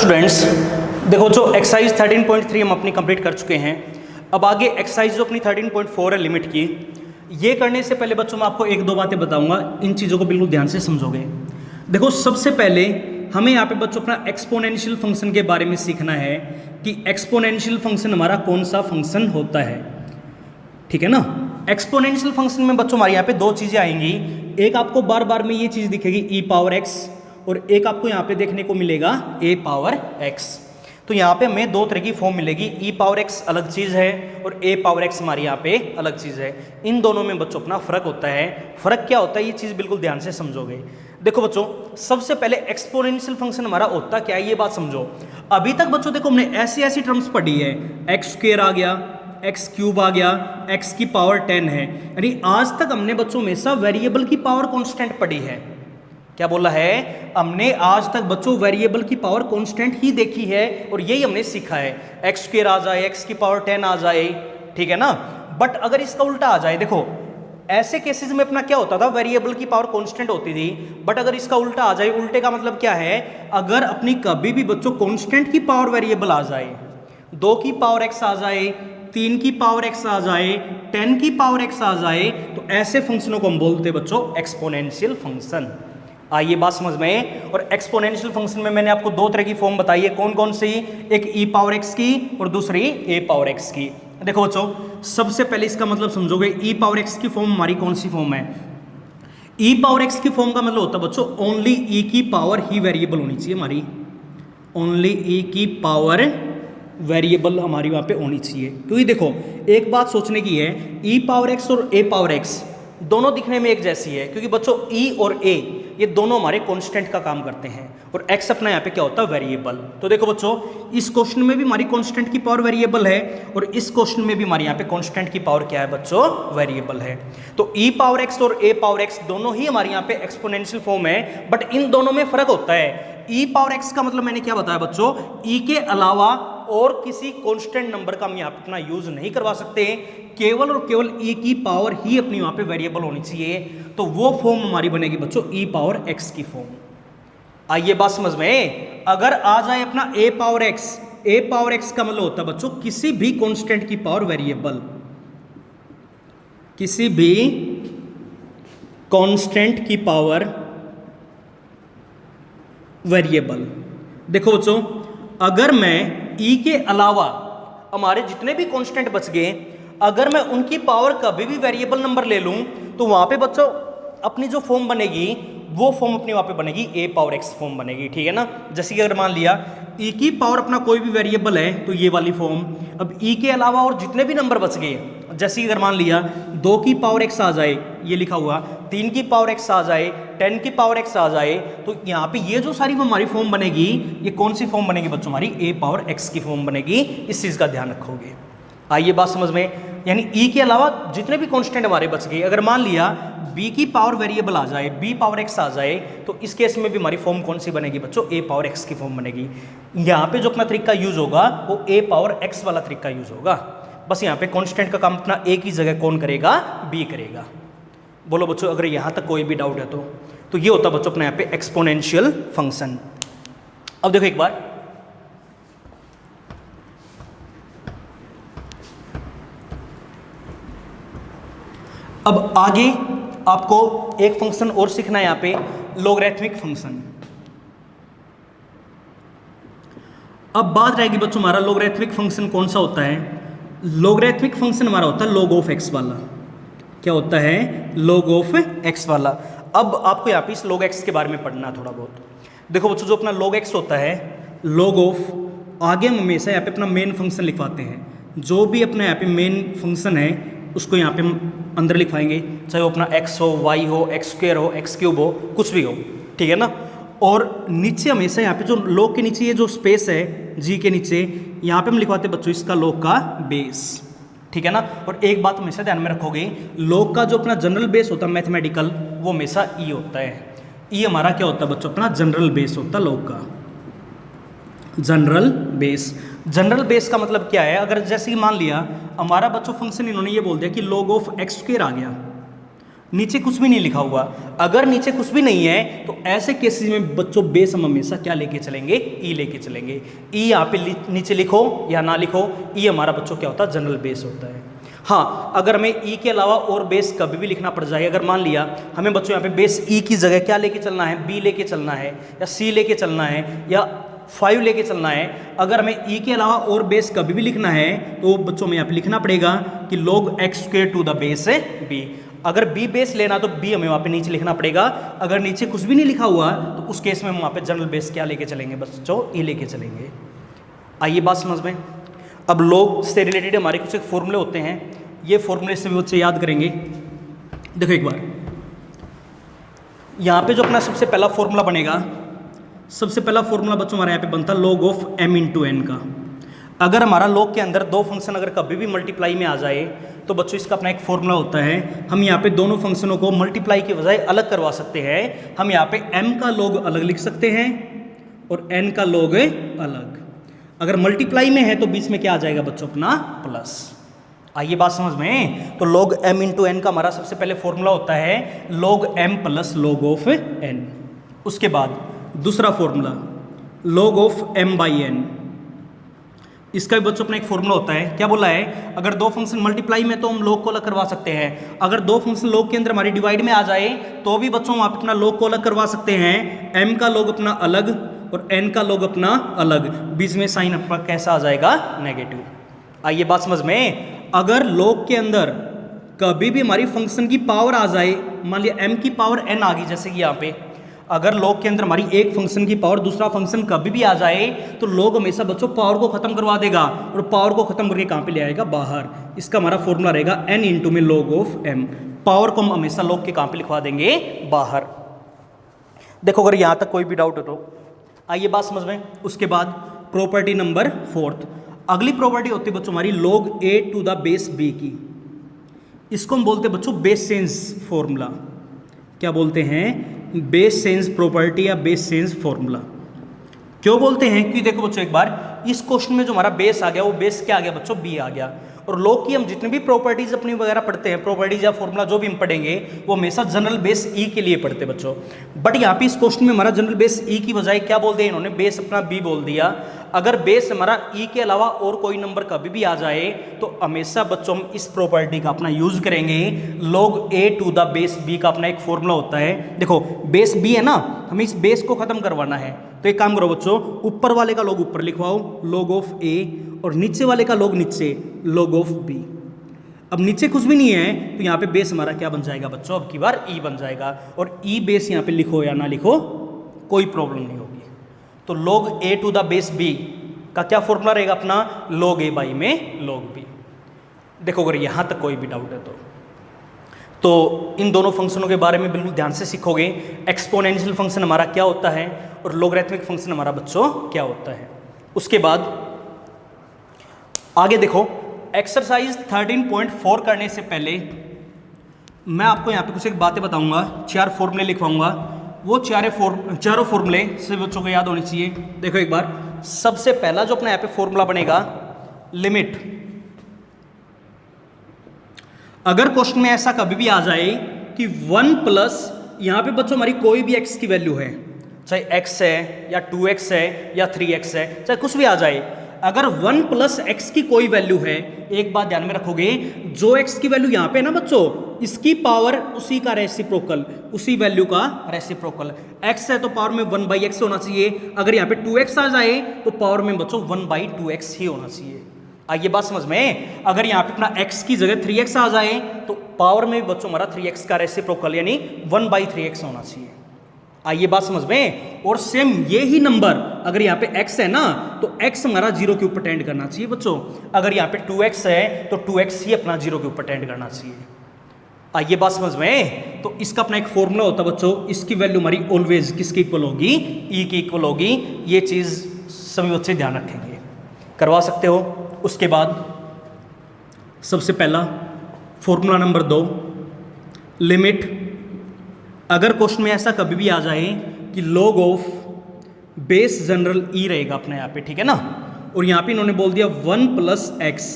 Students देखो जो exercise 13.3 हम अपनी कंप्लीट कर चुके हैं। अब आगे एक्सरसाइज जो अपनी 13.4 है लिमिट की, ये करने से पहले बच्चों मैं आपको एक दो बातें बताऊंगा, इन चीज़ों को बिल्कुल ध्यान से समझोगे। देखो सबसे पहले हमें यहाँ पे बच्चों अपना एक्सपोनेंशियल फंक्शन के बारे में सीखना है कि एक्सपोनेंशियल फंक्शन हमारा कौन सा फंक्शन होता है, ठीक है ना। एक्सपोनेंशियल फंक्शन में बच्चों हमारे यहाँ पे दो चीज़ें आएंगी, एक आपको बार बार में ये चीज़ दिखेगी e पावर x, और एक आपको यहाँ पे देखने को मिलेगा a पावर x। तो यहाँ पे हमें दो तरह की फॉर्म मिलेगी, e पावर x अलग चीज़ है और a पावर x हमारी यहाँ पे अलग चीज़ है। इन दोनों में बच्चों अपना फ़र्क होता है। फ़र्क क्या होता है ये चीज़ बिल्कुल ध्यान से समझोगे। देखो बच्चों सबसे पहले एक्सपोनेंशियल फंक्शन हमारा होता क्या है ये बात समझो। अभी तक बच्चों देखो हमने ऐसी ऐसी टर्म्स पढ़ी है, एक्स स्क्वायर आ गया, एक्स क्यूब आ गया, एक्स की पावर 10 है, यानी आज तक हमने बच्चों हमेशा वेरिएबल की पावर कांस्टेंट पढ़ी है। क्या बोला है हमने, आज तक बच्चों वेरिएबल की पावर कांस्टेंट ही देखी है और यही हमने सीखा है, एक्स स्क्वायर आ जाए, एक्स की पावर 10 आ जाए, ठीक है ना। बट अगर इसका उल्टा आ जाए, देखो ऐसे केसेस में अपना क्या होता था, वेरिएबल की पावर कांस्टेंट होती थी, बट अगर इसका उल्टा आ जाए, उल्टे का मतलब क्या है, अगर अपनी कभी भी बच्चों कांस्टेंट की पावर वेरिएबल आ जाए, 2 की पावर x आ जाए, 3 की पावर x आ जाए, 10 की पावर x आ जाए, तो ऐसे फंक्शनों को हम बोलते हैं बच्चों एक्सपोनेंशियल फंक्शन। आइए बात समझ में। और एक्सपोनेंशियल फंक्शन में मैंने आपको दो तरह की फॉर्म बताई है, कौन कौन सी, एक e पावर x की और दूसरी a पावर x की। देखो बच्चों सबसे पहले इसका मतलब समझोगे, e पावर x की फॉर्म हमारी कौन सी फॉर्म है। e पावर x की फॉर्म का मतलब होता है बच्चों ओनली e की पावर ही वेरिएबल होनी चाहिए हमारी, ओनली e की पावर वेरिएबल हमारी वहाँ पे होनी चाहिए। क्योंकि देखो एक बात सोचने की है, e पावर x और a पावर x दोनों दिखने में एक जैसी है, क्योंकि बच्चों e और a ये दोनों हमारे कांस्टेंट का काम करते हैं और x अपना यहाँ पे क्या होता है वेरिएबल। तो देखो बच्चों इस क्वेश्चन में भी हमारी कांस्टेंट की पावर वेरिएबल है और इस क्वेश्चन में भी हमारे यहाँ पे कांस्टेंट की पावर क्या है बच्चों, वेरिएबल है। तो e पावर x और a पावर x दोनों ही हमारे यहाँ पे एक्सपोनेंशियल फॉर्म है, बट इन दोनों में फर्क होता है। e पावर x का मतलब मैंने क्या बताया बच्चों, e के अलावा और किसी कांस्टेंट नंबर का हम यहाँ पे अपना यूज नहीं करवा सकते, केवल और केवल e की पावर ही अपनी वहाँ पे वेरिएबल होनी चाहिए। तो वो फॉर्म हमारी बनेगी बच्चों e पावर x की फॉर्म। आइए बात समझ में, अगर आ जाए अपना a पावर x का मतलब होता है बच्चों किसी भी कांस्टेंट की पावर वेरिएबल, किसी भी कांस्टेंट की पावर वेरिएबल। देखो बच्चों अगर मैं e के अलावा हमारे जितने भी कांस्टेंट बच गए, अगर मैं उनकी पावर कभी भी वेरिएबल नंबर ले लूं, तो वहां पे बच्चों अपनी जो फॉर्म बनेगी वो फॉर्म अपनी वहां पे बनेगी a पावर x फॉर्म बनेगी, ठीक है ना। जैसे कि अगर मान लिया e की पावर अपना कोई भी वेरिएबल है तो ये वाली फॉर्म, अब e के अलावा और जितने भी नंबर बच गए, जैसे अगर मान लिया 2 की पावर x आ जाए, ये लिखा हुआ 3 की पावर x आ जाए, 10 की पावर x आ जाए, तो यहाँ पे ये जो सारी हमारी फॉर्म बनेगी, ये कौन सी फॉर्म बनेगी बच्चों, हमारी a पावर x की फॉर्म बनेगी। इस चीज़ का ध्यान रखोगे। आइए बात समझ में, यानी e के अलावा जितने भी कांस्टेंट हमारे बच गए, अगर मान लिया b की पावर वेरिएबल आ जाए, b पावर x आ जाए, तो इस केस में भी हमारी फॉर्म कौन सी बनेगी बच्चों, a पावर x की फॉर्म बनेगी। यहाँ पे जो अपना तरीका यूज होगा वो a पावर x वाला तरीका यूज होगा। बस यहाँ पे कांस्टेंट का काम अपना a की जगह कौन करेगा, b करेगा। बोलो बच्चों अगर यहाँ तक कोई भी डाउट है तो ये होता बच्चों अपने यहाँ पे एक्सपोनेंशियल फंक्शन। अब देखो एक बार, अब आगे आपको एक फंक्शन और सीखना है यहाँ पे, लॉगरिथमिक फंक्शन। अब बात रहेगी बच्चों हमारा लॉगरिथमिक फंक्शन कौन सा होता है। लॉगरिथमिक फंक्शन हमारा होता है log ऑफ x वाला। क्या होता है, log ऑफ x वाला। अब आपको यहाँ पे इस log x के बारे में पढ़ना थोड़ा बहुत। देखो बच्चों जो अपना log x होता है, log ऑफ, आगे हम हमेशा यहाँ पे अपना मेन फंक्शन लिखवाते हैं, जो भी अपना यहाँ पे मेन फंक्शन है उसको यहाँ पे हम अंदर लिखवाएंगे, चाहे वो अपना x हो, y हो, x स्क्वायर हो, x क्यूब हो, कुछ भी हो, ठीक है ना। और नीचे हमेशा यहाँ पे जो log के नीचे ये जो स्पेस है g के नीचे, यहाँ पे हम लिखवाते हैं बच्चों इसका log का बेस, ठीक है ना। और एक बात हमेशा ध्यान में रखोगे, log का जो अपना जनरल बेस होता है मैथमेटिकल, वो हमेशा e होता है। e हमारा क्या होता है बच्चों, अपना जनरल बेस होता है log का, जनरल बेस। जनरल बेस का मतलब क्या है, अगर जैसे मान लिया हमारा बच्चों फंक्शन इन्होंने ये बोल दिया कि log ऑफ x स्क्वायर आ गया, नीचे कुछ भी नहीं लिखा हुआ। अगर नीचे कुछ भी नहीं है तो ऐसे केसेस में बच्चों बेस हम हमेशा क्या लेके चलेंगे, ई लेके चलेंगे। ई यहाँ पे नीचे लिखो या ना लिखो, ई हमारा बच्चों क्या होता है, जनरल बेस होता है। हाँ, अगर हमें ई के अलावा और बेस कभी भी लिखना पड़ जाए, अगर मान लिया हमें बच्चों यहाँ पे बेस ई की जगह क्या लेके चलना है, बी लेके चलना है या सी लेके चलना है या 5 लेके चलना है, अगर हमें ई के अलावा और बेस कभी भी लिखना है तो बच्चों में यहाँ पे लिखना पड़ेगा कि log x square to the base b। अगर b बेस लेना तो b हमें वहाँ पे नीचे लिखना पड़ेगा। अगर नीचे कुछ भी नहीं लिखा हुआ तो उस केस में हम वहाँ पे जनरल बेस क्या लेके चलेंगे बच्चों, e लेके चलेंगे। आइए बात समझ में। अब log से रिलेटेड हमारे कुछ एक फॉर्मूले होते हैं, ये फॉर्मूले से भी बच्चे याद करेंगे। देखो एक बार यहाँ पे जो अपना सबसे पहला फॉर्मूला बनेगा, सबसे पहला फॉर्मूला बच्चों हमारे यहाँ पे बनता है log of m into n का। अगर हमारा log के अंदर दो फंक्शन अगर कभी भी मल्टीप्लाई में आ जाए तो बच्चों इसका अपना एक फॉर्मूला होता है। हम यहाँ पे दोनों फंक्शनों को मल्टीप्लाई के बजाय अलग करवा सकते हैं। हम यहाँ पे m का log अलग लिख सकते हैं और n का log अलग। अगर मल्टीप्लाई में है तो बीच में क्या आ जाएगा बच्चों, अपना प्लस। आइए बात समझ में। तो log m इंटू एन का हमारा सबसे पहले फॉर्मूला होता है log m plus log of n। उसके बाद दूसरा formula log of m by n, इसका भी बच्चों अपना एक फॉर्मूला होता है। क्या बोला है, अगर दो फंक्शन मल्टीप्लाई में तो हम log को अलग करवा सकते हैं। अगर दो फंक्शन log के अंदर हमारी डिवाइड में आ जाए तो भी बच्चों हम अपना log को अलग करवा सकते हैं। m का log अपना अलग और n का log अपना अलग, बीच में साइन अपना कैसा आ जाएगा, नेगेटिव। आइए बात समझ में। अगर log के अंदर कभी भी हमारी फंक्शन की पावर आ जाए, मान लिया m की पावर n आ गई, जैसे कि यहाँ पे अगर log के अंदर हमारी एक फंक्शन की पावर दूसरा फंक्शन कभी भी आ जाए तो log हमेशा बच्चों पावर को खत्म करवा देगा और पावर को खत्म करके कहाँ पे ले आएगा, बाहर। इसका हमारा फॉर्मूला रहेगा n इंटू में log ऑफ m। पावर को हम हमेशा log के कहाँ पे लिखवा देंगे, बाहर। देखो अगर यहाँ तक कोई भी डाउट हो तो आइए बात समझ में। उसके बाद प्रॉपर्टी नंबर 4, अगली प्रॉपर्टी होती है बच्चों हमारी log a to the base b की। इसको हम बोलते हैं बच्चों बेस सेंस फॉर्मूला। क्या बोलते हैं, बेस सेंस प्रॉपर्टी या बेस सेंस फॉर्मूला। क्यों बोलते हैं, क्योंकि देखो बच्चों एक बार इस क्वेश्चन में जो हमारा बेस आ गया वो बेस क्या आ गया बच्चों, b आ गया। और log की हम जितने भी प्रॉपर्टीज अपनी वगैरह पढ़ते हैं, प्रॉपर्टीज या फॉर्मूला जो भी हम पढ़ेंगे वो हमेशा जनरल बेस ई के लिए पढ़ते हैं बच्चों। बट यहाँ पे इस क्वेश्चन में हमारा जनरल बेस ई की बजाय क्या बोल दिया इन्होंने, बेस अपना b बोल दिया। अगर बेस हमारा ई के अलावा और कोई नंबर कभी भी आ जाए तो हमेशा बच्चों हम इस प्रॉपर्टी का अपना यूज करेंगे। log a to the base b का अपना एक फॉर्मूला होता है। देखो बेस b है ना, हमें इस बेस को खत्म करवाना है तो एक काम करो बच्चों, ऊपर वाले का log ऊपर लिखवाओ log ऑफ a और नीचे वाले का log नीचे log ऑफ b। अब नीचे कुछ भी नहीं है तो यहाँ पे बेस हमारा क्या बन जाएगा बच्चों, अब की बार ई बन जाएगा। और ई बेस यहाँ पे लिखो या ना लिखो कोई प्रॉब्लम नहीं होगी। तो log a to the base b का क्या फॉर्मूला रहेगा अपना, log a बाई में log b। देखो अगर यहाँ तक कोई भी डाउट है तो इन दोनों फंक्शनों के बारे में बिल्कुल ध्यान से सीखोगे। एक्सपोनेंशियल फंक्शन हमारा क्या होता है और लोगरिथमिक फंक्शन हमारा बच्चों क्या होता है। उसके बाद आगे देखो, एक्सरसाइज 13.4 करने से पहले मैं आपको यहाँ पे कुछ एक बातें बताऊंगा, 4 फॉर्मूले लिखवाऊंगा। वो चारों फॉर्मूले से बच्चों को याद होनी चाहिए। देखो एक बार, सबसे पहला जो अपना यहाँ पे फॉर्मूला बनेगा, लिमिट। अगर क्वेश्चन में ऐसा कभी भी आ जाए कि 1 प्लस यहाँ पे बच्चों हमारी कोई भी x की वैल्यू है, चाहे x है या 2x है या 3x है, चाहे कुछ भी आ जाए, अगर 1 प्लस x की कोई वैल्यू है, एक बात ध्यान में रखोगे, जो x की वैल्यू यहाँ पे है ना बच्चों, इसकी पावर उसी का रेसिप्रोकल, उसी वैल्यू का रेसिप्रोकल। x है तो पावर में 1/x होना चाहिए। अगर यहाँ पे 2x आ जाए तो पावर में बच्चों 1/2x ही होना चाहिए। आइए बात समझ में। अगर यहाँ पे अपना x की जगह 3x आ जाए तो पावर में बच्चों हमारा 3x का रेसिप्रोकल यानी 1/3x होना चाहिए। आइए बात समझ में। और सेम ये ही नंबर अगर यहाँ पे x है ना तो x हमारा 0 के ऊपर टेंड करना चाहिए बच्चों। अगर यहाँ पे 2x है तो 2x ही अपना 0 के ऊपर टेंड करना चाहिए। आइए बात समझ में। तो इसका अपना एक फॉर्मूला होता है बच्चों, इसकी वैल्यू हमारी ऑलवेज किसकी इक्वल होगी, e की इक्वल होगी। ये चीज़ सभी बच्चे ध्यान रखेंगे, करवा सकते हो। उसके बाद सबसे पहला फॉर्मूला नंबर 2, लिमिट। अगर क्वेश्चन में ऐसा कभी भी आ जाए कि log of base general e रहेगा अपने यहाँ पे, ठीक है ना, और यहाँ पे इन्होंने बोल दिया 1 प्लस x।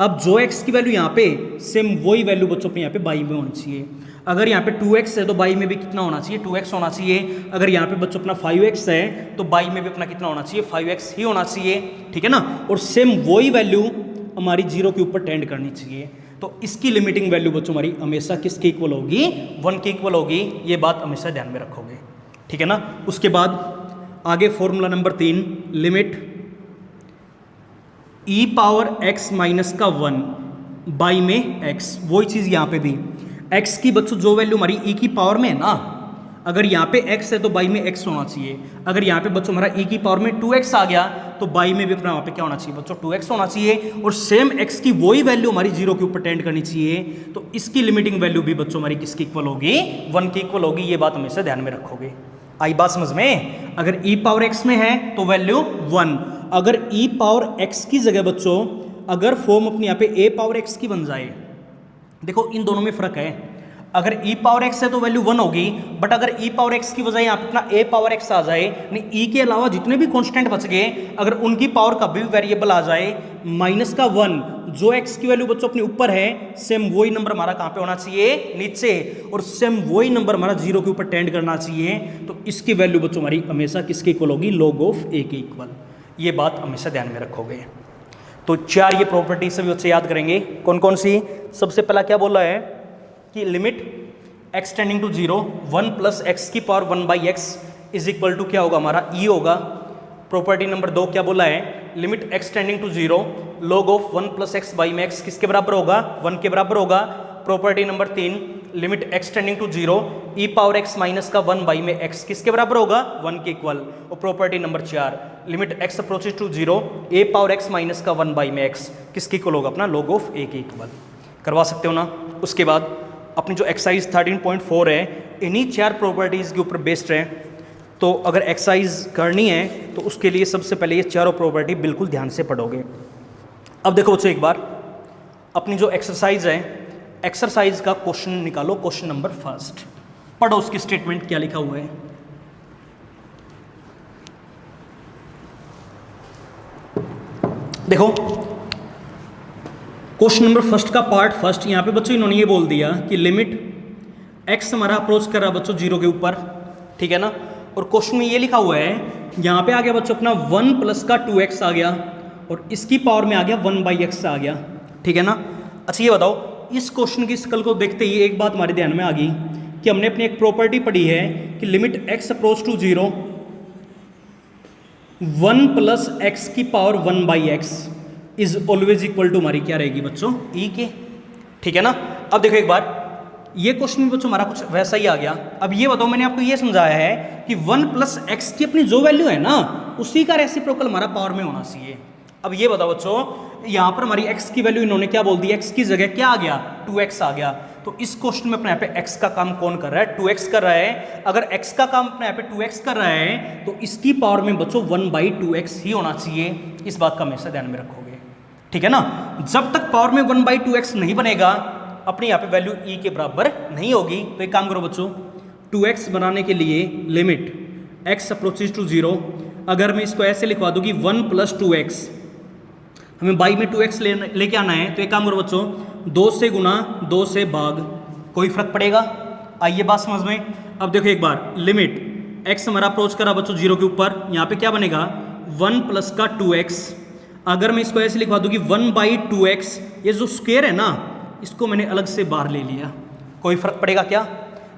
अब जो x की वैल्यू यहाँ पे सेम वही वैल्यू बच्चों पे यहाँ पे बाई में होनी चाहिए। अगर यहाँ पे 2x है तो बाई में भी कितना होना चाहिए, 2x होना चाहिए। अगर यहाँ पे बच्चों अपना 5x है तो बाई में भी अपना कितना होना चाहिए, 5x ही होना चाहिए, ठीक है ना। और सेम वही वैल्यू हमारी 0 के ऊपर टेंड करनी चाहिए। तो इसकी लिमिटिंग वैल्यू बच्चों हमारी हमेशा किसके इक्वल होगी, 1 के इक्वल होगी। ये बात हमेशा ध्यान में रखोगे, ठीक है ना। उसके बाद आगे formula number 3, limit e power x minus का 1 बाई में x, वही चीज़ यहाँ पे भी x की बच्चों जो वैल्यू हमारी e की पावर में है ना, अगर यहाँ पे x है तो बाई में x होना चाहिए। अगर यहाँ पे बच्चों हमारा e की पावर में 2x आ गया तो बाई में भी अपना वहाँ पे क्या होना चाहिए बच्चों, 2x होना चाहिए। और सेम x की वही वैल्यू हमारी 0 के ऊपर टेंड करनी चाहिए। तो इसकी लिमिटिंग वैल्यू भी बच्चों हमारी किसकी इक्वल होगी, 1 की इक्वल होगी। ये बात हमेशा ध्यान में रखोगे। आई बात समझ में। अगर e पावर x में है तो वैल्यू 1। अगर e पावर x की जगह बच्चों अगर फॉर्म अपनी यहाँ पे a पावर x की बन जाए, देखो इन दोनों में फर्क है। अगर e पावर x है तो वैल्यू 1 होगी, बट अगर e पावर x की बजाय यहाँ पे अपना a पावर x आ जाए, यानी e के अलावा जितने भी कांस्टेंट बच गए अगर उनकी पावर का भी वेरिएबल आ जाए माइनस का 1, जो x की वैल्यू बच्चों अपने ऊपर है सेम वही नंबर हमारा कहाँ पे होना चाहिए, नीचे। और सेम वही नंबर हमारा 0 के ऊपर टेंड करना चाहिए। तो इसकी वैल्यू बच्चों हमारी हमेशा किसके इक्वल होगी, log ऑफ a के इक्वल। ये बात हमेशा ध्यान में रखोगे। तो 4 ये प्रॉपर्टी सभी बच्चे याद करेंगे। कौन कौन सी, सबसे पहला क्या बोला है कि limit x tending to 0 1 plus x की power 1 by x is equal to क्या होगा हमारा e होगा। प्रॉपर्टी नंबर 2 क्या बोला है, limit x tending to 0 log of 1 plus x by में x किसके बराबर होगा, 1 के बराबर होगा। Property number 3, limit x tending to 0 e power x minus का 1 बाई में x किसके बराबर होगा, 1 के इक्वल। और property number 4, limit x approaches to 0 a power x minus का 1 बाई में x किसके इक्वल होगा, अपना log ऑफ a के इक्वल। करवा सकते हो ना। उसके बाद अपनी जो एक्सरसाइज 13.4 है इन्हीं 4 प्रॉपर्टीज़ के ऊपर बेस्ड है। तो अगर एक्सरसाइज करनी है तो उसके लिए सबसे पहले ये चारों प्रॉपर्टी बिल्कुल ध्यान से पढ़ोगे। अब देखो बच्चों एक बार अपनी जो एक्सरसाइज है, एक्सरसाइज का क्वेश्चन निकालो, क्वेश्चन नंबर 1 पढ़ो, उसकी स्टेटमेंट क्या लिखा हुआ है। देखो क्वेश्चन नंबर 1 का पार्ट 1 यहाँ पे बच्चों इन्होंने ये बोल दिया कि लिमिट x हमारा अप्रोच कर रहा है बच्चों 0 के ऊपर, ठीक है ना। और क्वेश्चन में ये लिखा हुआ है, यहाँ पे आ गया बच्चों अपना 1 प्लस का 2x आ गया और इसकी पावर में आ गया 1 बाई एक्स आ गया, ठीक है ना। अच्छा ये बताओ, इस क्वेश्चन की स्कल को देखते ही एक बात हमारे ध्यान में आ गई कि हमने अपनी एक प्रॉपर्टी पढ़ी है कि limit x approach to 0 1 plus x की power 1 by x is always equal to हमारी क्या रहेगी बच्चों, e के, ठीक है ना। अब देखो एक बार ये क्वेश्चन में बच्चों हमारा कुछ वैसा ही आ गया। अब ये बताओ, मैंने आपको ये समझाया है कि 1 प्लस एक्स की अपनी जो वैल्यू है ना उसी का रेसिप्रोकल हमारा पावर में होना चाहिए। अब ये बताओ बच्चों, यहाँ पर हमारी x की वैल्यू इन्होंने क्या बोल दी, x की जगह क्या आ गया, 2x आ गया। तो इस क्वेश्चन में अपने यहाँ पे x का काम कौन कर रहा है, 2x कर रहा है। अगर x का काम अपने यहाँ पे 2x कर रहा है तो इसकी पावर में बच्चों 1/2x ही होना चाहिए। इस बात का हमेशा ध्यान में रखोगे, ठीक है ना। जब तक पावर में 1/2x नहीं बनेगा अपने यहाँ पे वैल्यू e के बराबर नहीं होगी। तो एक काम करो बच्चों, 2x बनाने के लिए लिमिट x अप्रोचेस टू 0, अगर मैं इसको ऐसे लिखवा दूँ कि 1 प्लस 2x, हमें बाई में 2x लेके आना है। तो एक काम करो बच्चों, 2 से गुना 2 से भाग, कोई फर्क पड़ेगा, आइए बात समझ में। अब देखो एक बार लिमिट x हमारा अप्रोच करा बच्चों 0 के ऊपर, यहाँ पे क्या बनेगा 1 प्लस का 2x। अगर मैं इसको ऐसे लिखवा दूँ कि 1/2x, ये जो स्क्वायर है ना इसको मैंने अलग से बाहर ले लिया, कोई फर्क पड़ेगा क्या।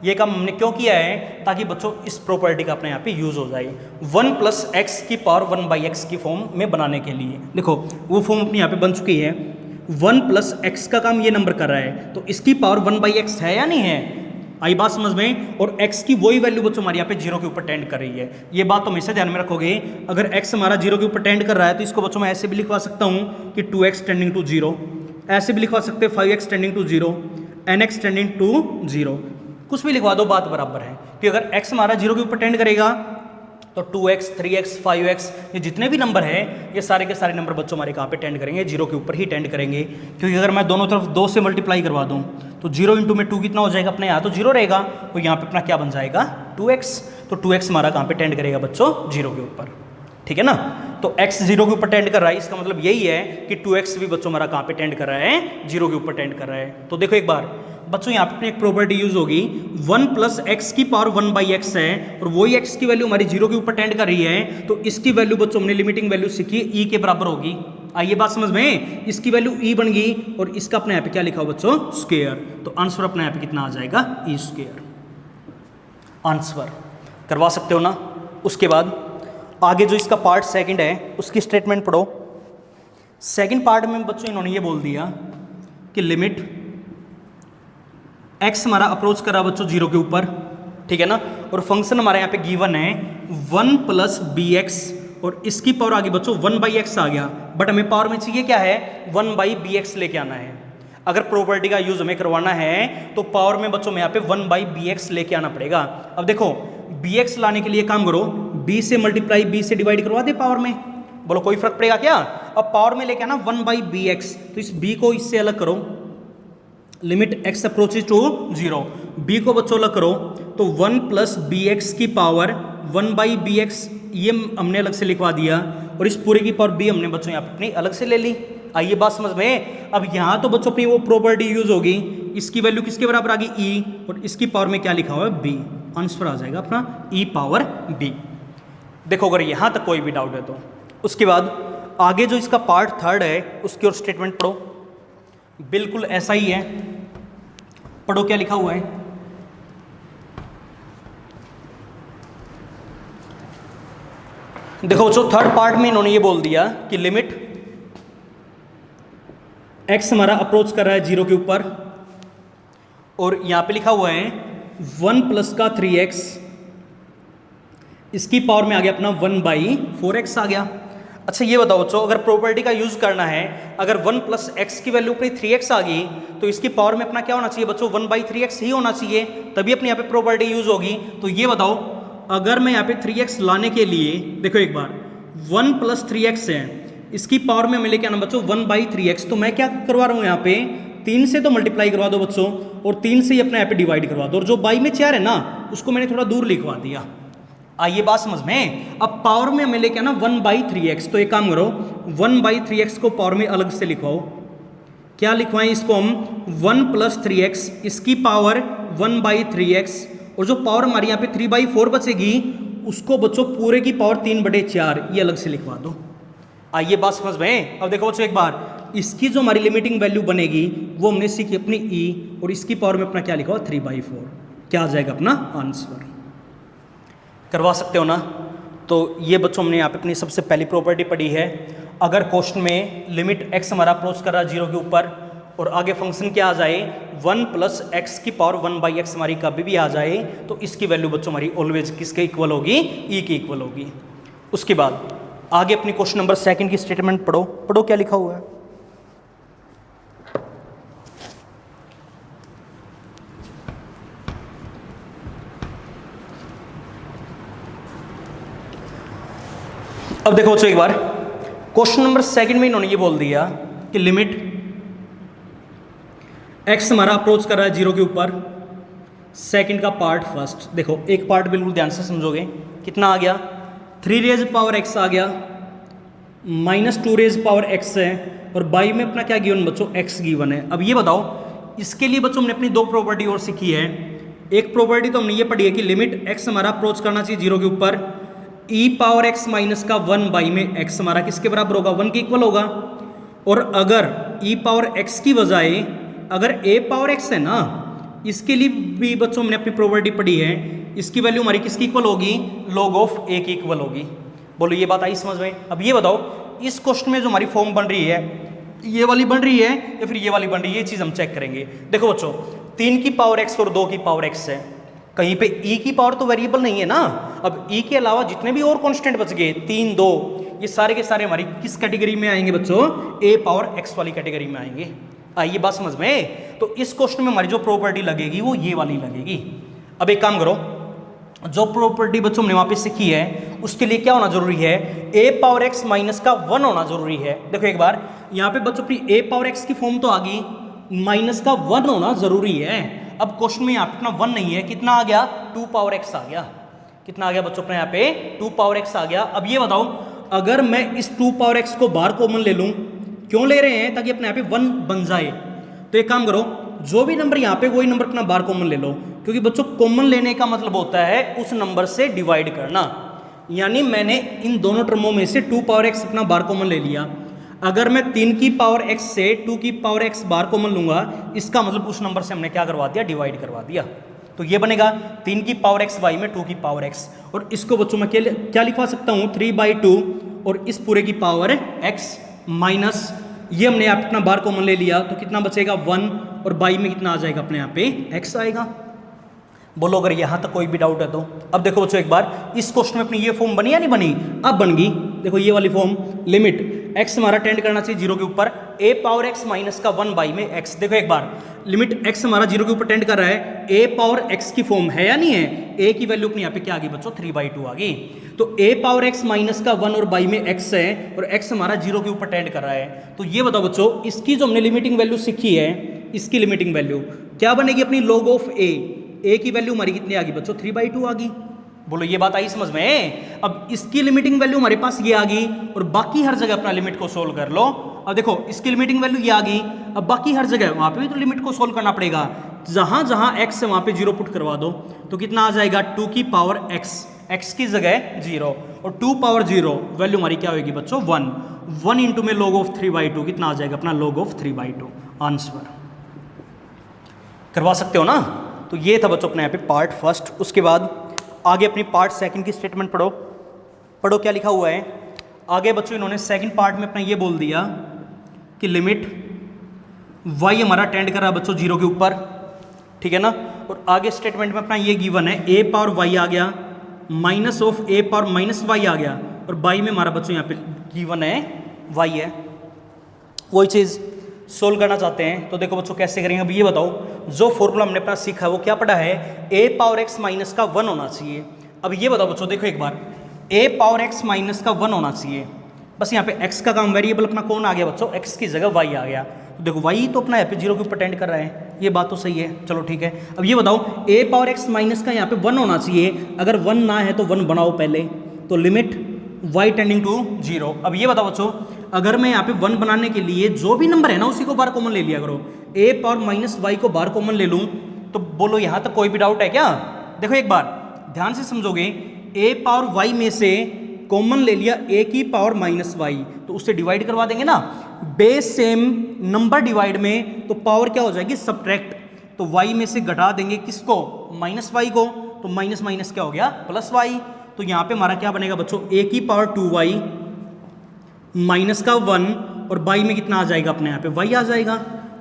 ये काम हमने क्यों किया है, ताकि बच्चों इस प्रॉपर्टी का अपने यहाँ पे यूज हो जाए, 1 प्लस एक्स की पावर 1/x की फॉर्म में बनाने के लिए। देखो वो फॉर्म अपने यहाँ पे बन चुकी है, 1 प्लस एक्स का काम ये नंबर कर रहा है तो इसकी पावर 1/x है या नहीं है, आई बात समझ में। और x की वही वैल्यू बच्चों हमारे यहाँ पे 0 के ऊपर टेंड कर रही है। ये बात तो हमेशा ध्यान में रखोगे। अगर x हमारा 0 के ऊपर टेंड कर रहा है तो इसको बच्चों मैं ऐसे भी लिखवा सकता हूँ कि 2x टेंडिंग टू 0, ऐसे भी लिखवा सकते हैं 5x tending to 0, nx tending to 0, कुछ भी लिखवा दो बात बराबर है। कि अगर x हमारा 0 के ऊपर टेंड करेगा तो 2x 3x 5x ये जितने भी नंबर है ये सारे के सारे नंबर बच्चों हमारे कहाँ पे टेंड करेंगे, 0 के ऊपर ही टेंड करेंगे। क्योंकि अगर मैं दोनों तरफ 2 से मल्टीप्लाई करवा दूँ तो 0 इंटू में 2 कितना हो जाएगा, अपने यहाँ तो 0 रहेगा, तो यहाँ पे अपना क्या बन जाएगा 2x। तो 2x हमारा कहाँ पे टेंड करेगा बच्चों 0 के ऊपर, ठीक है ना। तो x 0 के ऊपर टेंड कर रहा है, इसका मतलब यही है कि 2x भी बच्चों हमारा कहाँ पे टेंड कर रहा है 0 के ऊपर टेंड कर रहा है। तो देखो एक बार बच्चों यहाँ पे अपनी एक प्रॉपर्टी यूज होगी, 1 प्लस एक्स की पावर 1 बाई एक्स है और वही एक्स की वैल्यू हमारी 0 के ऊपर टेंड कर रही है, तो इसकी वैल्यू बच्चों हमने लिमिटिंग वैल्यू सीखी ई के बराबर होगी। आइए बात समझ में, इसकी वैल्यू ई बन गई और इसका अपने यहाँ पे क्या लिखा हो बच्चों, स्क्वायर। तो आंसर अपने यहाँ पे कितना आ जाएगा, ई स्क्वायर। आंसर करवा सकते हो ना। उसके बाद आगे जो इसका पार्ट सेकंड है उसकी स्टेटमेंट पढ़ो। सेकंड पार्ट में बच्चों इन्होंने ये बोल दिया कि लिमिट एक्स हमारा अप्रोच करा बच्चों 0 के ऊपर, ठीक है ना, और फंक्शन हमारे यहाँ पे गिवन है 1 प्लस बी एक्स और इसकी पावर आ गई बच्चों 1 बाई एक्स आ गया, बट हमें पावर में चाहिए क्या है, 1 बाई बी एक्स लेके आना है। अगर प्रॉपर्टी का यूज हमें करवाना है तो पावर में बच्चों में यहाँ पे 1 बाई बी एक्स लेके आना पड़ेगा। अब देखो बी एक्स लाने के लिए काम करो, बी से मल्टीप्लाई बी से डिवाइड करवा दे पावर में, बोलो कोई फर्क पड़ेगा क्या। अब पावर में लेके आना 1 बाई बी एक्स, तो इस बी को इससे अलग करो, limit x approaches to 0, b को बच्चों अलग करो तो 1 प्लस बी एक्स की पावर 1 बाई बी एक्स ये हमने अलग से लिखवा दिया और इस पूरे की पावर बी हमने बच्चों यहाँ अपनी अलग से ले ली। आइए बात समझ में, अब यहाँ तो बच्चों अपनी वो प्रॉपर्टी यूज होगी, इसकी वैल्यू किसके बराबर आ गई ई और इसकी पावर में क्या लिखा हुआ है बी, आंसर आ जाएगा अपना ई पावर बी। देखो अगर यहाँ तक कोई भी डाउट है तो उसके बाद आगे जो इसका पार्ट थर्ड है उसकी और स्टेटमेंट पढ़ो, बिल्कुल ऐसा ही है, पढ़ो क्या लिखा हुआ है। देखो बच्चों थर्ड पार्ट में इन्होंने ये बोल दिया कि लिमिट एक्स हमारा अप्रोच कर रहा है 0 के ऊपर और यहां पे लिखा हुआ है 1 प्लस का 3x, इसकी पावर में आ गया अपना 1 बाई 4x आ गया। अच्छा ये बताओ बच्चों अगर प्रॉपर्टी का यूज करना है, अगर 1 प्लस एक्स की वैल्यू अपनी 3x आ गई तो इसकी पावर में अपना क्या होना चाहिए बच्चों, 1 बाई 3x ही होना चाहिए, तभी अपने यहाँ पे प्रॉपर्टी यूज होगी। तो ये बताओ अगर मैं यहाँ पे 3x लाने के लिए, देखो एक बार 1 प्लस 3x है, इसकी पावर में हमें लेके आना बच्चों 1 बाई 3x, तो मैं क्या करवा रहा हूँ यहाँ पे 3 से तो मल्टीप्लाई करवा दो बच्चों और 3 से ही अपने यहाँ पे डिवाइड करवा दो और जो बाई में 4 है ना उसको मैंने थोड़ा दूर लिखवा दिया। आइए बात समझ में, अब पावर में हमें लेके आना 1 बाई 3x, तो एक काम करो 1 बाई 3x को पावर में अलग से लिखवाओ, क्या लिखवाएं इसको हम 1 प्लस 3x, इसकी पावर 1 बाई 3x और जो पावर हमारी यहाँ पे 3 बाई 4 बचेगी उसको बच्चों पूरे की पावर 3/4 ये अलग से लिखवा दो। आइए बात समझ में, अब देखो बच्चों एक बार इसकी जो हमारी लिमिटिंग वैल्यू बनेगी वो हमने सीखी अपनी ई और इसकी पावर में अपना क्या लिखा हुआ 3/4, क्या आ जाएगा अपना आंसर, करवा सकते हो ना। तो ये बच्चों हमने यहाँ पे अपनी सबसे पहली प्रॉपर्टी पढ़ी है। अगर क्वेश्चन में लिमिट एक्स हमारा अप्रोच कर रहा है 0 के ऊपर और आगे फंक्शन क्या आ जाए 1 प्लस एक्स की पावर 1 बाई एक्स हमारी कभी भी आ जाए तो इसकी वैल्यू बच्चों हमारी ऑलवेज किसके इक्वल होगी, ई की इक्वल होगी। उसके बाद आगे अपनी क्वेश्चन नंबर 2 की स्टेटमेंट पढ़ो, पढ़ो क्या लिखा हुआ है। अब देखो बच्चों एक बार क्वेश्चन नंबर 2 में इन्होंने ये बोल दिया कि लिमिट एक्स हमारा अप्रोच कर रहा है 0 के ऊपर, सेकंड का पार्ट फर्स्ट, देखो एक पार्ट बिल्कुल ध्यान से समझोगे, कितना आ गया 3 रेज पावर x आ गया माइनस 2 रेज पावर x है और बाई में अपना क्या गिवन बच्चों x गिवन है। अब ये बताओ इसके लिए बच्चों हमने अपनी 2 प्रॉपर्टी और सीखी है। एक प्रॉपर्टी तो हमने ये पढ़ी है कि लिमिट x हमारा अप्रोच करना चाहिए 0 के ऊपर, e पावर x माइनस का 1 बाई में x हमारा किसके बराबर होगा, 1 के इक्वल होगा। और अगर e पावर x की बजाय अगर a पावर x है ना, इसके लिए भी बच्चों हमने अपनी प्रॉपर्टी पढ़ी है, इसकी वैल्यू हमारी किसकी इक्वल होगी, log ऑफ a की इक्वल होगी। बोलो ये बात आई समझ में। अब ये बताओ इस क्वेश्चन में जो हमारी फॉर्म बन रही है ये वाली बन रही है या फिर ये वाली बन रही है, ये चीज़ हम चेक करेंगे। देखो बच्चों 3 की पावर x और 2 की पावर x है, कहीं पे e की पावर तो वेरिएबल नहीं है ना। अब e के अलावा जितने भी और कांस्टेंट बच गए 3, 2, ये सारे के सारे हमारी किस कैटेगरी में आएंगे बच्चों, a पावर x वाली कैटेगरी में आएंगे। आइए बात समझ में, तो इस क्वेश्चन में हमारी जो प्रॉपर्टी लगेगी वो ये वाली लगेगी। अब एक काम करो, जो प्रॉपर्टी बच्चों हमने वहां पे सीखी है उसके लिए क्या होना जरूरी है, a पावर x माइनस का 1 होना जरूरी है। देखो एक बार यहाँ पे बच्चों अपनी a पावर x की फॉर्म तो आ गई, माइनस का 1 होना जरूरी है। अब क्वेश्चन में यहाँ पे अपना 1 नहीं है, कितना आ गया 2 पावर x आ गया, कितना आ गया बच्चों अपने यहाँ पे 2 पावर x आ गया। अब ये बताओ अगर मैं इस 2 पावर x को बाहर कॉमन ले लूं, क्यों ले रहे हैं, ताकि अपने यहाँ पे 1 बन जाए। तो एक काम करो जो भी नंबर यहाँ पे वही नंबर अपना बार कॉमन ले लो, क्योंकि बच्चों कॉमन लेने का मतलब होता है उस नंबर से डिवाइड करना। यानी मैंने इन दोनों टर्मों में से 2 पावर x अपना बार कॉमन ले लिया। अगर मैं 3 की पावर x से 2 की पावर x बार कॉमन लूंगा, इसका मतलब उस नंबर से हमने क्या करवा दिया, डिवाइड करवा दिया। तो ये बनेगा 3 की पावर x y में 2 की पावर x, और इसको बच्चों मैं क्या लिखवा सकता हूँ, 3/2 और इस पूरे की पावर x माइनस ये हमने अपना बार कॉमन ले लिया, तो कितना बचेगा 1, और बाई में कितना आ जाएगा अपने यहाँ पे x आएगा। बोलो अगर यहाँ तक कोई भी डाउट है तो। अब देखो बच्चों एक बार इस क्वेश्चन में अपनी ये फॉर्म बनी या नहीं बनी, अब बन गई। देखो ये वाली फॉर्म, लिमिट x हमारा टेंड करना चाहिए 0 के ऊपर, a पावर x माइनस का 1 बाई में x। देखो एक बार लिमिट x हमारा 0 के ऊपर टेंड कर रहा है, a पावर x की फॉर्म है या नहीं है, a की वैल्यू अपनी यहाँ पे क्या आ गई बच्चों, 3/2 आ गई। तो a पावर x माइनस का 1 और बाई में x है, और x हमारा 0 के ऊपर टेंड कर रहा है। तो ये बताओ बच्चों, इसकी जो हमने लिमिटिंग वैल्यू सीखी है, इसकी लिमिटिंग वैल्यू क्या बनेगी अपनी, log ऑफ a की वैल्यू हमारी कितनी आ गई बच्चों, 3/2 आ गई। बोलो ये बात आई समझ में। अब इसकी लिमिटिंग वैल्यू हमारे पास ये आ गई, और बाकी हर जगह अपना लिमिट को सोल्व कर लो। अब देखो इसकी लिमिटिंग वैल्यू ये आ गई, अब बाकी हर जगह वहां पे भी तो लिमिट को सोल्व करना पड़ेगा। जहां जहां x है वहां पे 0 पुट करवा दो, तो कितना आ जाएगा 2 की पावर x की जगह 0, और 2 पावर 0 वैल्यू हमारी क्या होगी बच्चों, 1 इंटू में log ऑफ 3/2 कितना आ जाएगा अपना, log ऑफ 3/2 आंसर। करवा सकते हो ना। तो ये था बच्चों अपने यहाँ पे पार्ट फर्स्ट। उसके बाद आगे अपनी पार्ट सेकंड की स्टेटमेंट पढ़ो क्या लिखा हुआ है। आगे बच्चों इन्होंने सेकंड पार्ट में अपना ये बोल दिया कि लिमिट y हमारा टेंड कर रहा है बच्चों 0 के ऊपर, ठीक है ना। और आगे स्टेटमेंट में अपना ये गिवन है, a पावर y आ गया minus of a power minus y आ गया, और बाई में हमारा बच्चों यहाँ पे गिवन है y है। वही चीज़ सोल्व करना चाहते हैं तो देखो बच्चों कैसे करेंगे। अब ये बताओ, जो फॉर्मूला हमने अपना सीखा है वो क्या पढ़ा है, a पावर x माइनस का 1 होना चाहिए। अब ये बताओ बच्चों, देखो एक बार a पावर x माइनस का 1 होना चाहिए, बस यहाँ पे x का काम वेरिएबल अपना कौन आ गया बच्चों, x की जगह y आ गया। तो देखो y तो अपना यहाँ पे 0 के ऊपर टेंड कर रहा है, ये बात तो सही है, चलो ठीक है। अब ये बताओ a पावर x माइनस का यहाँ पे 1 होना चाहिए, अगर 1 ना है तो 1 बनाओ पहले, तो लिमिट y टेंडिंग टू 0। अब ये बताओ बच्चों, अगर मैं यहाँ पे 1 बनाने के लिए जो भी नंबर है ना उसी को बार कॉमन ले लिया करो, a पावर माइनस y को बार कॉमन ले लूँ, तो बोलो यहाँ तक कोई भी डाउट है क्या। देखो एक बार ध्यान से समझोगे, a पावर y में से कॉमन ले लिया a की पावर माइनस y, तो उससे डिवाइड करवा देंगे ना, बेस सेम नंबर डिवाइड में, तो पावर क्या हो जाएगी, सब्ट्रैक्ट। तो y में से घटा देंगे किसको, माइनस y को, तो माइनस माइनस क्या हो गया, प्लस y। तो यहाँ पे हमारा क्या बनेगा बच्चों, a की पावर 2y माइनस का 1, और बाई में कितना आ जाएगा अपने यहाँ पे y आ जाएगा।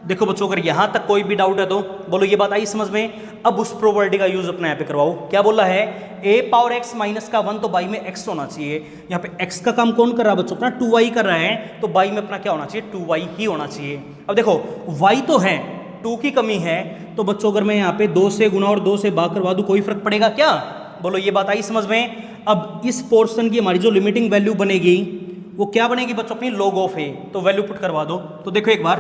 देखो बच्चों अगर यहाँ तक कोई भी डाउट है तो बोलो ये बात आई समझ में। अब उस प्रोबेबिलिटी का यूज अपने यहाँ पे करवाओ। क्या बोला है, a पावर x माइनस का 1, तो बाई में x होना चाहिए। यहाँ पे x का काम कौन कर रहा है बच्चों, अपना 2y कर रहा है, तो बाई में अपना क्या होना चाहिए, 2y ही होना चाहिए। अब देखो y तो है, 2 की कमी है, तो बच्चों अगर मैं यहाँ पे 2 से गुना और 2 से भाग करवा दूँ, कोई फर्क पड़ेगा क्या, बोलो ये बात आई समझ में। अब इस पोर्शन की हमारी जो लिमिटिंग वैल्यू बनेगी वो क्या बनेगी बच्चों, अपनी log ऑफ a, तो वैल्यू पुट करवा दो। तो देखो एक बार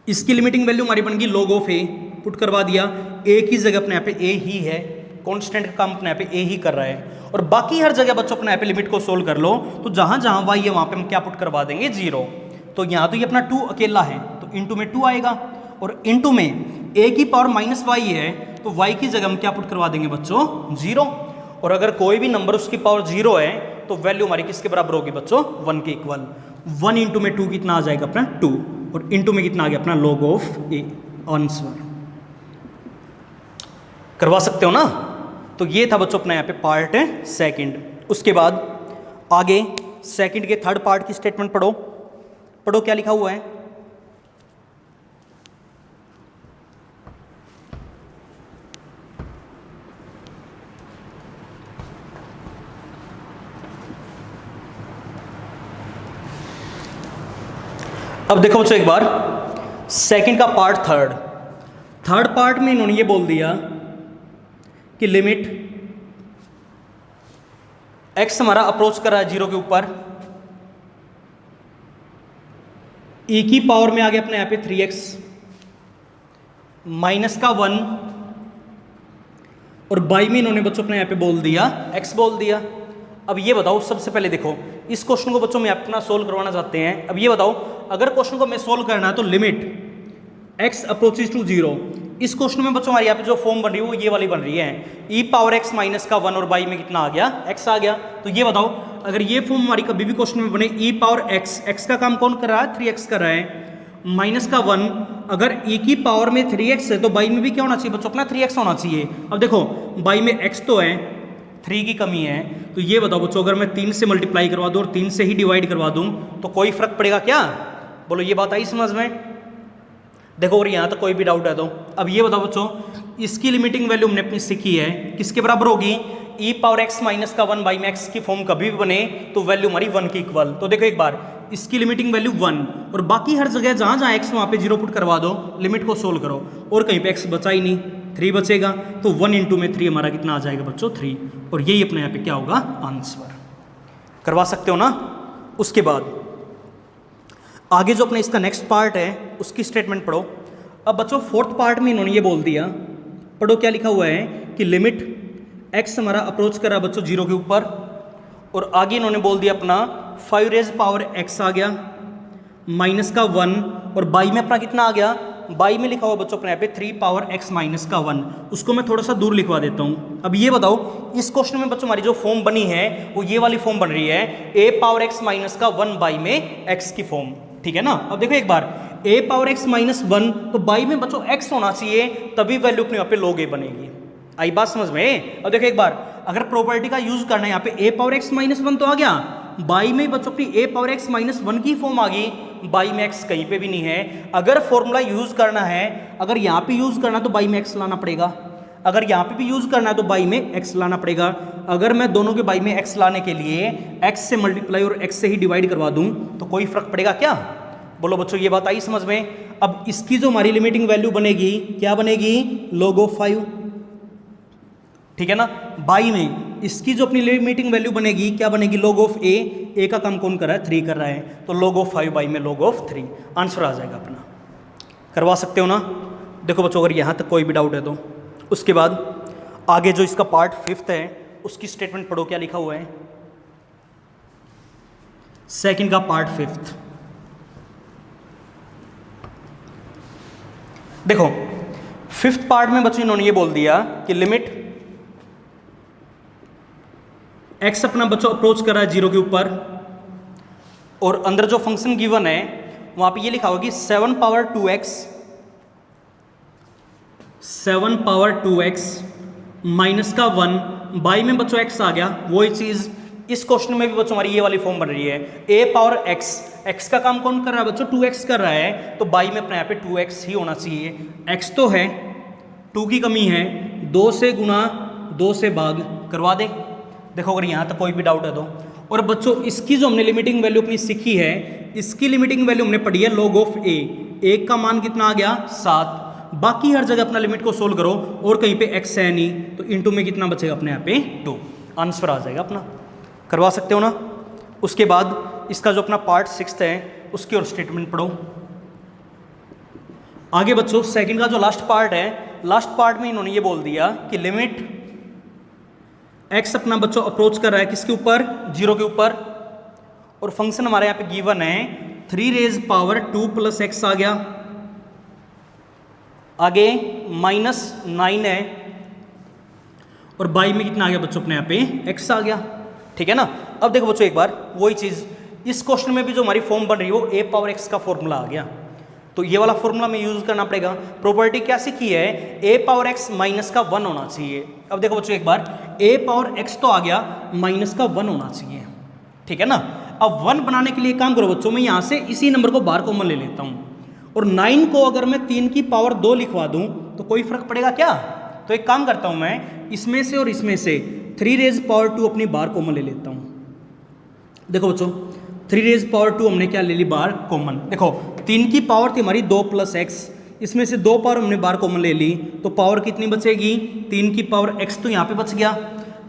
इसकी लिमिटिंग वैल्यू हमारी बन गई log ऑफ a, पुट करवा दिया, a की जगह अपने यहाँ पे a ही है, कांस्टेंट का काम अपने यहाँ पे a ही कर रहा है, और बाकी हर जगह बच्चों अपने यहाँ पे लिमिट को सोल्व कर लो, तो जहां जहां y है वहां पे हम क्या पुट करवा देंगे, 0। तो यहाँ तो ये अपना 2 अकेला है, तो इंटू में 2 आएगा, और इंटू में a की पावर माइनस y है, तो y की जगह हम क्या पुट करवा देंगे बच्चों, 0। और अगर कोई भी नंबर उसकी पावर 0 है तो वैल्यू हमारी किसके बराबर होगी बच्चों, 1 के इक्वल। 1 इंटू में 2 कितना आ जाएगा अपना 2, और इंटू में कितना आ गया अपना log ऑफ a, आंसर। करवा सकते हो ना। तो ये था बच्चों अपना यहाँ पे पार्ट है सेकंड। उसके बाद आगे सेकंड के थर्ड पार्ट की स्टेटमेंट पढ़ो क्या लिखा हुआ है। अब देखो बच्चों एक बार सेकंड का पार्ट थर्ड पार्ट में इन्होंने ये बोल दिया कि लिमिट x हमारा अप्रोच कर रहा है 0 के ऊपर, e की पावर में आ गया अपने यहाँ पे 3x माइनस का 1, और बाई में इन्होंने बच्चों अपने यहाँ पे बोल दिया x बोल दिया। अब ये बताओ, सबसे पहले देखो इस क्वेश्चन को बच्चों में अपना सोल्व करवाना चाहते हैं। अब ये बताओ, अगर क्वेश्चन को मैं सोल्व करना है तो लिमिट x अप्रोचेज टू 0। इस क्वेश्चन में बच्चों हमारे यहाँ पे जो फॉर्म बन रही है वो ये वाली बन रही है, e पावर x माइनस का 1 और बाई में कितना आ गया, x आ गया। तो ये बताओ अगर ये फॉर्म हमारी कभी भी क्वेश्चन में बने, e पावर x का काम कौन कर रहा है, 3x कर रहा है, माइनस का 1, अगर e की पावर में 3x है तो बाई में भी क्या होना चाहिए बच्चों, अपना 3x होना चाहिए। अब देखो बाई में x तो है, 3 की कमी है, तो ये बताओ बच्चों अगर मैं 3 से मल्टीप्लाई करवा दूँ और 3 से ही डिवाइड करवा दूँ तो कोई फर्क पड़ेगा क्या, बोलो ये बात आई समझ में। देखो और यहाँ तो कोई भी डाउट है तो अब ये बताओ बच्चों, इसकी लिमिटिंग वैल्यू हमने अपनी सीखी है, किसके बराबर होगी, e पावर x माइनस का 1 बाई में x की फॉर्म कभी भी बने तो वैल्यू हमारी 1 की इक्वल। तो देखो एक बार इसकी लिमिटिंग वैल्यू 1 और बाकी हर जगह जहाँ जहाँ x वहाँ पे 0 पुट करवा दो, लिमिट को सोल्व करो और कहीं पे x बचा ही नहीं, 3 बचेगा, तो 1 इंटू में 3 हमारा कितना आ जाएगा बच्चों, 3, और यही अपने यहाँ पे क्या होगा, आंसर। करवा सकते हो ना। उसके बाद आगे जो अपने इसका नेक्स्ट पार्ट है उसकी स्टेटमेंट पढ़ो। अब बच्चों फोर्थ पार्ट में इन्होंने ये बोल दिया, पढ़ो क्या लिखा हुआ है कि लिमिट x हमारा अप्रोच कर रहा है बच्चों 0 के ऊपर, और आगे इन्होंने बोल दिया अपना 5 रेज पावर x आ गया माइनस का 1, और बाई में अपना कितना आ गया, बाई में लिखा हुआ बच्चों अपने यहाँ पे 3 पावर x माइनस का 1, उसको मैं थोड़ा सा दूर लिखवा देता हूँ। अब ये बताओ इस क्वेश्चन में बच्चों हमारी जो फॉर्म बनी है वो ये वाली फॉर्म बन रही है, a पावर x माइनस का 1 बाई में x की फॉर्म, ठीक है ना। अब देखो एक बार a पावर x माइनस 1, तो बाई में बच्चों x होना चाहिए तभी वैल्यू अपने यहाँ पे log a बनेगी, आई बात समझ में। अब देखो एक बार अगर प्रॉपर्टी का यूज करना है, यहाँ पे a पावर x माइनस 1 तो आ गया, बाई में बच्चों अपनी a पावर x माइनस 1 की फॉर्म आ गई, बाई में x कहीं पे भी नहीं है। अगर फॉर्मूला यूज करना है, अगर यहाँ पे यूज करना तो बाई में x लाना पड़ेगा, अगर यहाँ पे भी यूज करना है तो बाई में x लाना पड़ेगा। अगर मैं दोनों के बाई में x लाने के लिए x से मल्टीप्लाई और x से ही डिवाइड करवा दूं तो कोई फर्क पड़ेगा क्या, बोलो बच्चों ये बात आई समझ में। अब इसकी जो हमारी लिमिटिंग वैल्यू बनेगी क्या बनेगी, log ऑफ 5, ठीक है ना। बाई में इसकी जो अपनी लिमिटिंग वैल्यू बनेगी क्या बनेगी, log ऑफ a का काम कौन कर रहा है, 3 कर रहा है, तो log ऑफ 5 बाई में log ऑफ 3, आंसर आ जाएगा अपना। करवा सकते हो ना। देखो बच्चों अगर यहाँ तक कोई भी डाउट है तो उसके बाद आगे जो इसका पार्ट 5th है उसकी स्टेटमेंट पढ़ो क्या लिखा हुआ है, सेकंड का पार्ट 5th। देखो 5th पार्ट में बच्चों इन्होंने ये बोल दिया कि लिमिट x अपना बच्चों अप्रोच कर रहा है 0 के ऊपर, और अंदर जो फंक्शन गिवन है वहां पे ये लिखा होगा कि 7 पावर 2x माइनस का 1 बाई में बच्चों x आ गया। वही चीज इस क्वेश्चन में भी बच्चों हमारी ये वाली फॉर्म बन रही है, a पावर x का काम कौन कर रहा है बच्चों, 2x कर रहा है, तो बाई में अपने यहाँ पे 2x ही होना चाहिए। x तो है, 2 की कमी है, 2 से गुना 2 से भाग करवा दे। देखो अगर यहाँ तक कोई भी डाउट है तो। और बच्चों इसकी जो हमने लिमिटिंग वैल्यू अपनी सीखी है, इसकी लिमिटिंग वैल्यू हमने पढ़ी है log ऑफ a, 1 का मान कितना आ गया 7, बाकी हर जगह अपना लिमिट को सोल्व करो और कहीं पे x है नहीं तो इनटू में कितना बचेगा अपने यहाँ पे 2, आंसर आ जाएगा अपना। करवा सकते हो ना। उसके बाद इसका जो अपना पार्ट 6th है उसकी और स्टेटमेंट पढ़ो। आगे बच्चों सेकंड का जो लास्ट पार्ट है, लास्ट पार्ट में इन्होंने ये बोल दिया कि लिमिट x अपना बच्चों अप्रोच कर रहा है किसके ऊपर, 0 के ऊपर, और फंक्शन हमारे यहाँ पे गिवन है 3 रेज पावर 2 प्लस x आ गया, आगे -9 है, और बाई में कितना आ गया बच्चों अपने यहाँ पे x आ गया, ठीक है ना। अब देखो बच्चों एक बार वही चीज इस क्वेश्चन में भी जो हमारी फॉर्म बन रही है वो a पावर x का फॉर्मूला आ गया, तो ये वाला फॉर्मूला में यूज करना पड़ेगा। प्रॉपर्टी क्या सीखी है, a पावर x माइनस का 1 होना चाहिए। अब देखो बच्चों एक बार a पावर x तो आ गया, माइनस का 1 होना चाहिए, ठीक है ना। अब 1 बनाने के लिए काम करो बच्चों, मैं यहाँ से इसी नंबर को बाहर कॉमन ले लेता हूँ, और 9 को अगर मैं 3 की पावर 2 लिखवा दूँ तो कोई फर्क पड़ेगा क्या। तो एक काम करता हूँ मैं इसमें से और इसमें से 3 रेज पावर 2 अपनी बाहर कॉमन ले लेता हूँ। देखो बच्चों 3 रेज पावर 2 हमने क्या ले ली बाहर कॉमन। देखो 3 की पावर थी हमारी 2 प्लस x, इसमें से 2 पावर हमने बाहर कॉमन ले ली, तो पावर कितनी बचेगी, 3 की पावर x तो यहाँ पे बच गया,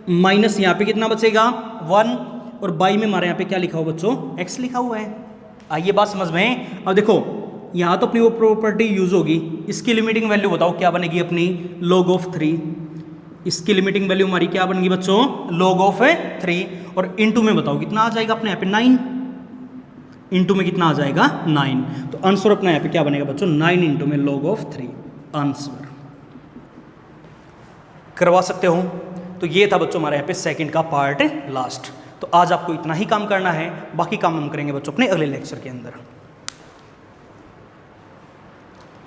माइनस यहाँ पे कितना बचेगा 1, और बाई में हमारे यहाँ पे क्या लिखा हुआ बच्चों, x लिखा हुआ है। आइए बात समझ में। अब देखो यहाँ तो अपनी वो प्रॉपर्टी यूज होगी, इसकी लिमिटिंग वैल्यू बताओ क्या बनेगी अपनी, log ऑफ 3। इसकी लिमिटिंग वैल्यू हमारी क्या बनेगी बच्चों, log ऑफ 3, और इनटू में बताओ कितना आ जाएगा अपने यहाँ पे 9, इंटू में कितना आ जाएगा 9। तो आंसर अपना यहाँ पे क्या बनेगा बच्चों 9 इंटू में log ऑफ 3 आंसर। करवा सकते हो। तो ये था बच्चों हमारे यहाँ पे सेकंड का पार्ट लास्ट। तो आज आपको इतना ही काम करना है, बाकी काम हम करेंगे बच्चों अपने अगले लेक्चर के अंदर।